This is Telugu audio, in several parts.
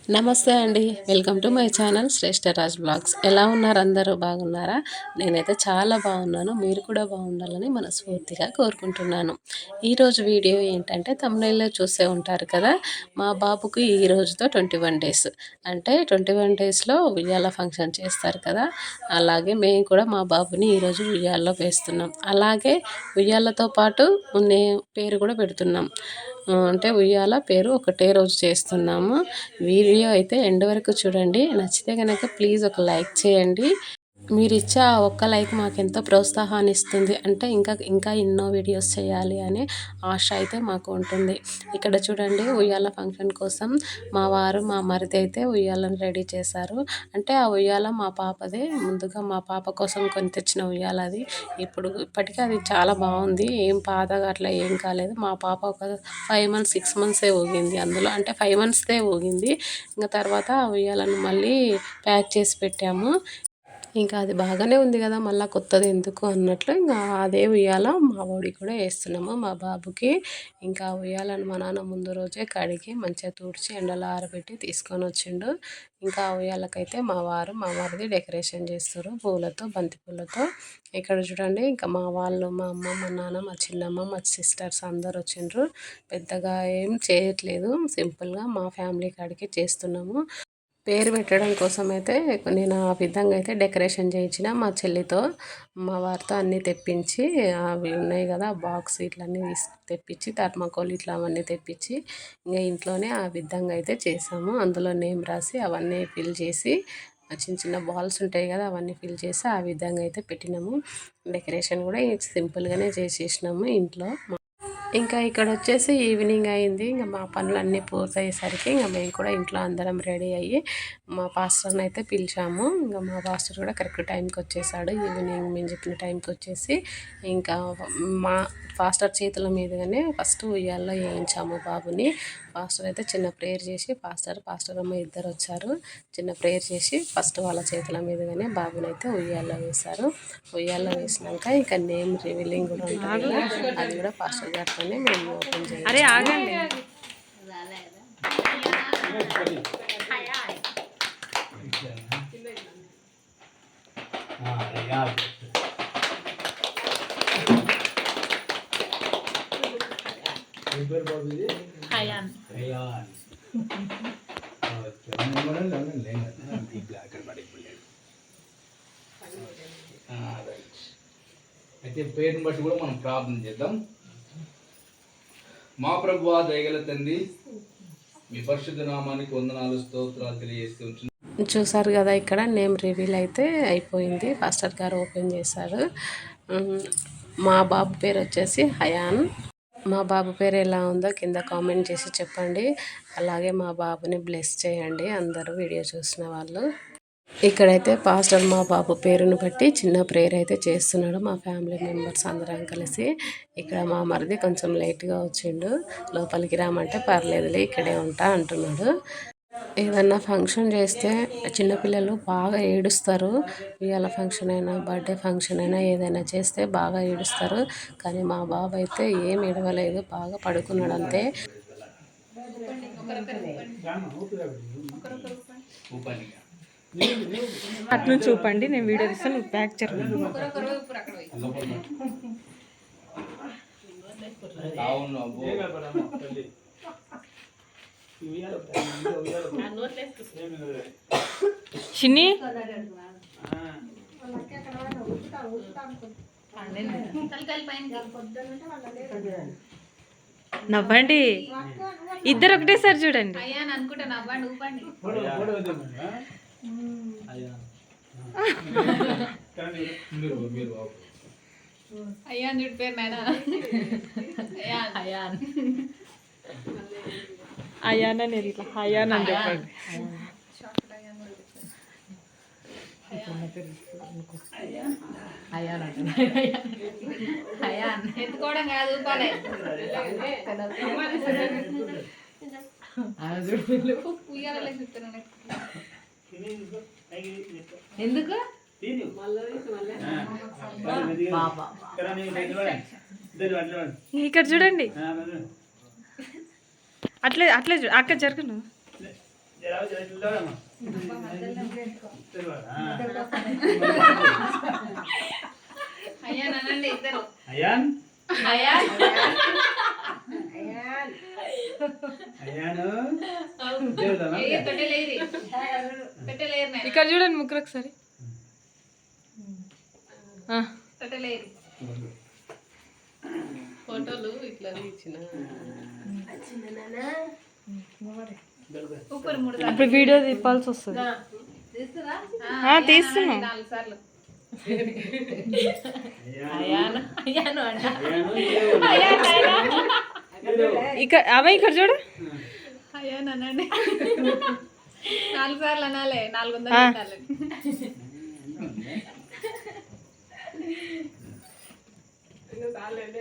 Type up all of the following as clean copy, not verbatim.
నమస్తే అండి. Welcome to my channel Shreshtha Raj blogs. ఎలా ఉన్నారు? అందరూ బాగున్నారా? నేనైతే చాలా బాగున్నాను. మీరు కూడా బాగుండాలని మనస్ఫూర్తిగా కోరుకుంటున్నాను. ఈరోజు వీడియో ఏంటంటే థంబ్‌నెయిల్‌లో చూసే ఉంటారు కదా! మా బాబుకి ఈ రోజుతో 21 డేస్. అంటే 21 డేస్‌లో ఉయ్యాల ఫంక్షన్ చేస్తారు కదా! అలాగే మేము కూడా మా బాబుని ఈరోజు ఉయ్యాల్లో వేస్తున్నాం. అలాగే ఉయ్యాలతో పాటు పేరు కూడా పెడుతున్నాం. అంటే ఉయ్యాల పేరు ఒకటే రోజు చేస్తున్నాము. వీడియో అయితే ఎండ్ వరకు చూడండి. నచ్చితే కనుక ప్లీజ్ ఒక లైక్ చేయండి. మీరిచ్చే ఆ ఒక్క లైక్ మాకెంతో ప్రోత్సాహాన్ని ఇస్తుంది. అంటే ఇంకా ఎన్నో వీడియోస్ చేయాలి అనే ఆశ అయితే మాకు ఉంటుంది. ఇక్కడ చూడండి, ఉయ్యాల ఫంక్షన్ కోసం మా వారు మా మరిది అయితే ఉయ్యాలను రెడీ చేశారు. అంటే ఆ ఉయ్యాల మా పాపదే. ముందుగా మా పాప కోసం కొని తెచ్చిన ఉయ్యాల అది. ఇప్పటికీ అది చాలా బాగుంది. ఏం పాతగా అట్లా ఏం కాలేదు. మా పాప ఒక 5 మంత్స్ 6 మంత్సే ఊగింది అందులో. అంటే 5 మంత్స్దే ఊగింది. ఇంకా తర్వాత ఆ ఉయ్యాలను మళ్ళీ ప్యాక్ చేసి పెట్టాము. ఇంకా అది బాగానే ఉంది కదా, మళ్ళీ కొత్తది ఎందుకు అన్నట్లు ఇంకా అదే ఉయ్యాల మా వాడికి కూడా వేస్తున్నాము, మా బాబుకి. ఇంకా ఉయ్యాలను మా నాన్న ముందు రోజే కడిగి మంచిగా తుడిచి ఎండలో ఆరబెట్టి తీసుకొని వచ్చిండు. ఇంకా ఆ ఉయ్యాలకైతే మా వారు మా వారిది డెకరేషన్ చేస్తారు పూలతో, బంతి పూలతో. ఇక్కడ చూడండి, ఇంకా మా వాళ్ళు, మా అమ్మ, మా నాన్న, మా చిన్నమ్మ, మా సిస్టర్స్ అందరు వచ్చిండ్రు. పెద్దగా ఏం చేయట్లేదు, సింపుల్గా మా ఫ్యామిలీ కాడికి చేస్తున్నాము. పేరు పెట్టడం కోసం అయితే నేను ఆ విధంగా అయితే డెకరేషన్ చేయించిన మా చెల్లితో, మా వారితో అన్నీ తెప్పించి, అవి ఉన్నాయి కదా బాక్స్ ఇట్లన్నీ తెప్పించి, థర్మాకోల్ ఇట్లా అవన్నీ తెప్పించి ఇంకా ఇంట్లోనే ఆ విధంగా అయితే చేసాము. అందులో నేమ్ రాసి అవన్నీ ఫిల్ చేసి, చిన్న చిన్న బాల్స్ ఉంటాయి కదా అవన్నీ ఫిల్ చేసి ఆ విధంగా అయితే పెట్టినాము. డెకరేషన్ కూడా సింపుల్గానే చేసేసినాము ఇంట్లో. ఇంకా ఇక్కడ వచ్చేసి ఈవినింగ్ అయింది. ఇంకా మా పనులన్నీ పూర్తయ్యేసరికి ఇంకా మేము కూడా ఇంట్లో అందరం రెడీ అయ్యి మా పాస్టర్ని అయితే పిలిచాము. ఇంకా మా పాస్టర్ కూడా కరెక్ట్ టైంకి వచ్చేసాడు. ఈవినింగ్ మేము చెప్పిన టైంకి వచ్చేసి ఇంకా మా పాస్టర్ చేతుల మీదుగానే ఫస్ట్ ఉయ్యాల్లో వేయించాము బాబుని. పాస్టర్ అయితే చిన్న ప్రేయర్ చేసి, పాస్టర్ అమ్మ ఇద్దరు వచ్చారు. చిన్న ప్రేయర్ చేసి ఫస్ట్ వాళ్ళ చేతుల మీదుగానే బాబుని అయితే ఉయ్యాల్లో వేశారు. ఉయ్యాల్లో వేసినాక ఇంకా నేమ్ రివీలింగ్ కూడా ఉంటుంది. అది కూడా పాస్టర్ గారితోనే మేము ఓపెన్ చేయాలి. హయాన్ అయితే పేరుని బట్టి కూడా మనం ప్రార్థన చేద్దాం. మా ప్రభువా దయగల తండ్రి, మీ పరిశుద్ధ నామానికి వందనాలు స్తోత్రాలు తెలియజేస్తూ ఉంటున్నాం. చూసారు కదా, ఇక్కడ నేమ్ రివీల్ అయితే అయిపోయింది. పాస్టర్ గారు ఓపెన్ చేశారు. మా బాబు పేరు వచ్చేసి హయాన్. మా బాబు పేరు ఎలా ఉందో కింద కామెంట్ చేసి చెప్పండి. అలాగే మా బాబుని బ్లెస్ చేయండి అందరూ వీడియో చూసిన వాళ్ళు. ఇక్కడైతే పాస్టర్ మా బాబు పేరును బట్టి చిన్న ప్రేయర్ అయితే చేస్తున్నాడు. మా ఫ్యామిలీ మెంబర్స్ అందరం కలిసి. ఇక్కడ మా మరిది కొంచెం లేట్గా వచ్చిండు. లోపలికి రామంటే పర్లేదులే ఇక్కడే ఉంటా అంటున్నాడు. ఏదన్నా ఫంక్షన్ చేస్తే చిన్నపిల్లలు బాగా ఏడుస్తారు. ఇవాళ ఫంక్షన్ అయినా, బర్త్డే ఫంక్షన్ అయినా ఏదైనా చేస్తే బాగా ఏడుస్తారు. కానీ మా బాబు అయితే ఏం ఏడవలేదు, బాగా పడుకున్నాడు అంతే. అట్ను చూపండి, నేను వీడియో తీస్తాను, బ్యాక్ జరగండి. చిన్ని నవ్వండి, ఇద్దరు ఒకటేసారి చూడండి. అయ్యాన్ చూడు పేరు నాయనా. అయాన్ అయాన్ అని ఇట్లా అయాన్ అని చెప్పండి. అయాన్ ఎత్తుకోవడం కాదు, ఊపాలే. ఎందుకు ఇక్కడ చూడండి, అట్లే అట్లే అక్కడ జరగను. అయ్యా అనండి ఇద్దరు. అయాన్ అయ్యా అయాను పెట్టలేరు పెట్టలేరు నేను ఇక్కడ చూడండి ముగ్గురు ఒకసారి పెట్టలేరు. ఫోటోలు ఇట్లా ఇచ్చిన ఉప్పురు 3 సార్లు ఇప్పుడు వీడియో తిప్పాల్సి వస్తుంది. తీస్తున్నా. తీస్తున్నా. 4 సార్లు ఇక్కడ అవే ఇక్కడ చూడు. అయ్యా అనండి 4 సార్లు అనాలి. 400 ఆ. పెట్టాలి.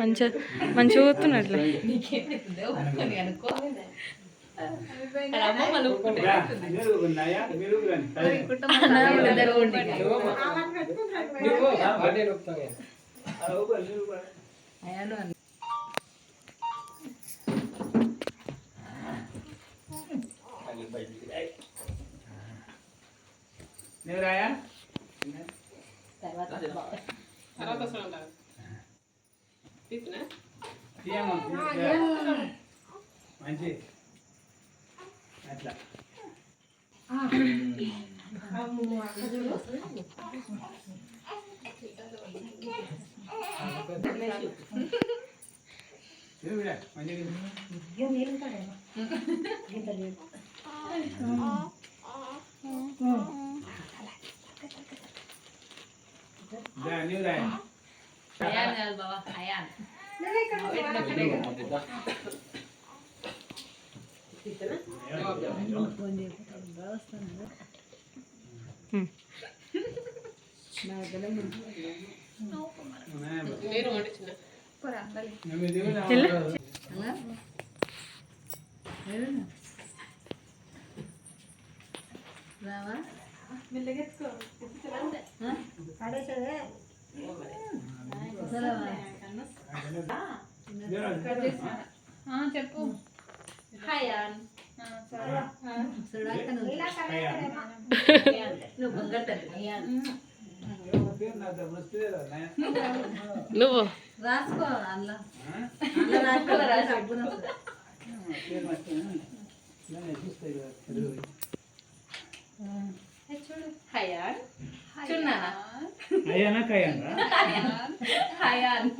మంచిగా ఊతున్నట్లే. మంచి అట్లా అయాన్ కాదు బాబా అయాన్. చెప్పు హయాన్. నువ్వు రాసుకో అలా హయాన్ చున్నానా అయ్యానా కయ్యానా హయాన్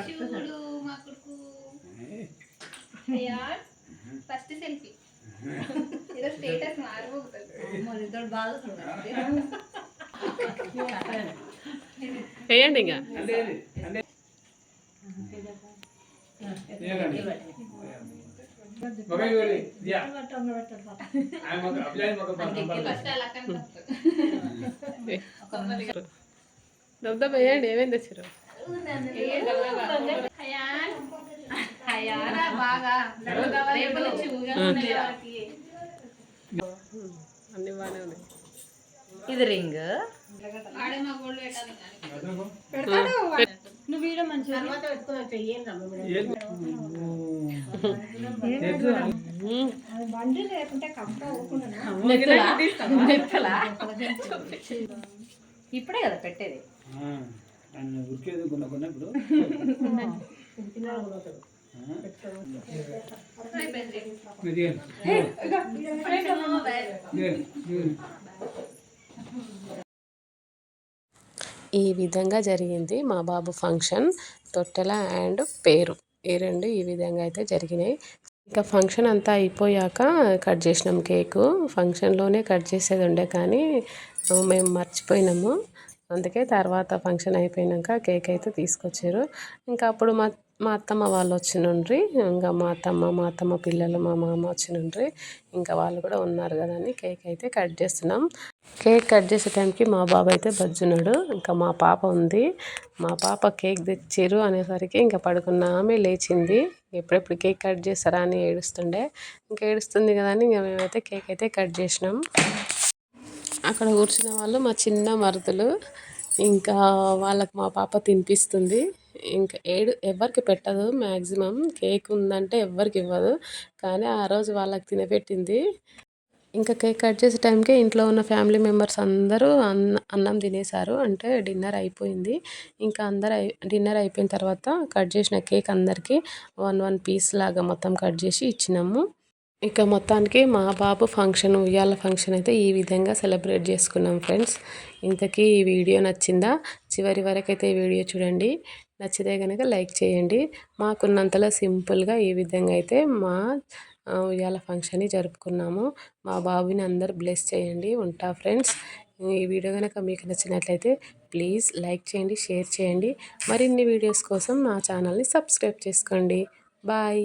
శివుడు మా కొడుకు హయాన్ ఫస్ట్ సెల్ఫీ ఏదో స్టేటస్ మారిపోతుంది బాగా వేయండి ఇంకా ఫస్ట్ అలా కనిపిస్తుంది. దబ్దా వేయండి ఏమేమి తెచ్చారు హయాన్ హయాన్ బాగా రేపు నుంచి ఉగాది వాళ్ళకి అన్ని బాగానే ఉన్నాయి ఇది రింగ్. ఆడే మా గోల్డ్ పెట్టాలి నువ్వు వీడియో మంచిగా ఇప్పుడే కదా పెట్టేది. ఉరికేది కొన్నప్పుడు ఈ విధంగా జరిగింది మా బాబు ఫంక్షన్. తొట్టెల అండ్ పేరు ఈ రెండు ఈ విధంగా అయితే జరిగినాయి. ఇంకా ఫంక్షన్ అంతా అయిపోయాక కట్ చేసినాం కేకు. ఫంక్షన్లోనే కట్ చేసేది ఉండే కానీ మేము మర్చిపోయినాము. అందుకే తర్వాత ఫంక్షన్ అయిపోయాక కేక్ అయితే తీసుకొచ్చారు. ఇంకా అప్పుడు మా అత్తమ్మ వాళ్ళు వచ్చినుండ్రి, ఇంకా మా అత్తమ్మ పిల్లలు మా మామ వచ్చినుండ్రి, ఇంకా వాళ్ళు కూడా ఉన్నారు కదా అని కేక్ అయితే కట్ చేస్తున్నాం. కేక్ కట్ చేసే టైంకి మా బాబు అయితే బజ్జున్నాడు, ఇంకా మా పాప ఉంది. మా పాప కేక్ తెచ్చిర్రు అనేసరికి ఇంకా పడుకున్న ఆమె లేచింది. ఎప్పుడెప్పుడు కేక్ కట్ చేస్తారా అని ఏడుస్తుండే, ఇంకా ఏడుస్తుంది కదా అని ఇంకా మేమైతే కేక్ అయితే కట్ చేసినాం. అక్కడ కూర్చున్న వాళ్ళు మా చిన్న మరుదులు, ఇంకా వాళ్ళకి మా పాప తినిపిస్తుంది. ఇంకా ఎవరికి పెట్టదు, మ్యాక్సిమం కేక్ ఉందంటే ఎవరికి ఇవ్వదు, కానీ ఆ రోజు వాళ్ళకి తినబెట్టింది. ఇంకా కేక్ కట్ చేసే టైంకి ఇంట్లో ఉన్న ఫ్యామిలీ మెంబర్స్ అందరూ అన్నం తినేశారు, అంటే డిన్నర్ అయిపోయింది. ఇంకా డిన్నర్ అయిపోయిన తర్వాత కట్ చేసిన కేక్ అందరికీ 1 పీస్ లాగా మొత్తం కట్ చేసి ఇచ్చినాము. ఇక మొత్తానికి మా బాబు ఫంక్షన్, ఉయ్యాల ఫంక్షన్ అయితే ఈ విధంగా సెలబ్రేట్ చేసుకున్నాం ఫ్రెండ్స్. ఇంతకీ ఈ వీడియో నచ్చిందా? చివరి వరకు అయితే ఈ వీడియో చూడండి. నచ్చితే కనుక లైక్ చేయండి. మాకున్నంతలో సింపుల్గా ఈ విధంగా అయితే మా ఉయ్యాల ఫంక్షన్ని జరుపుకున్నాము. మా బాబుని అందరు బ్లెస్ చేయండి. ఉంటా ఫ్రెండ్స్. ఈ వీడియో కనుక మీకు నచ్చినట్లయితే ప్లీజ్ లైక్ చేయండి, షేర్ చేయండి. మరిన్ని వీడియోస్ కోసం మా ఛానల్ని సబ్స్క్రైబ్ చేసుకోండి. బాయ్.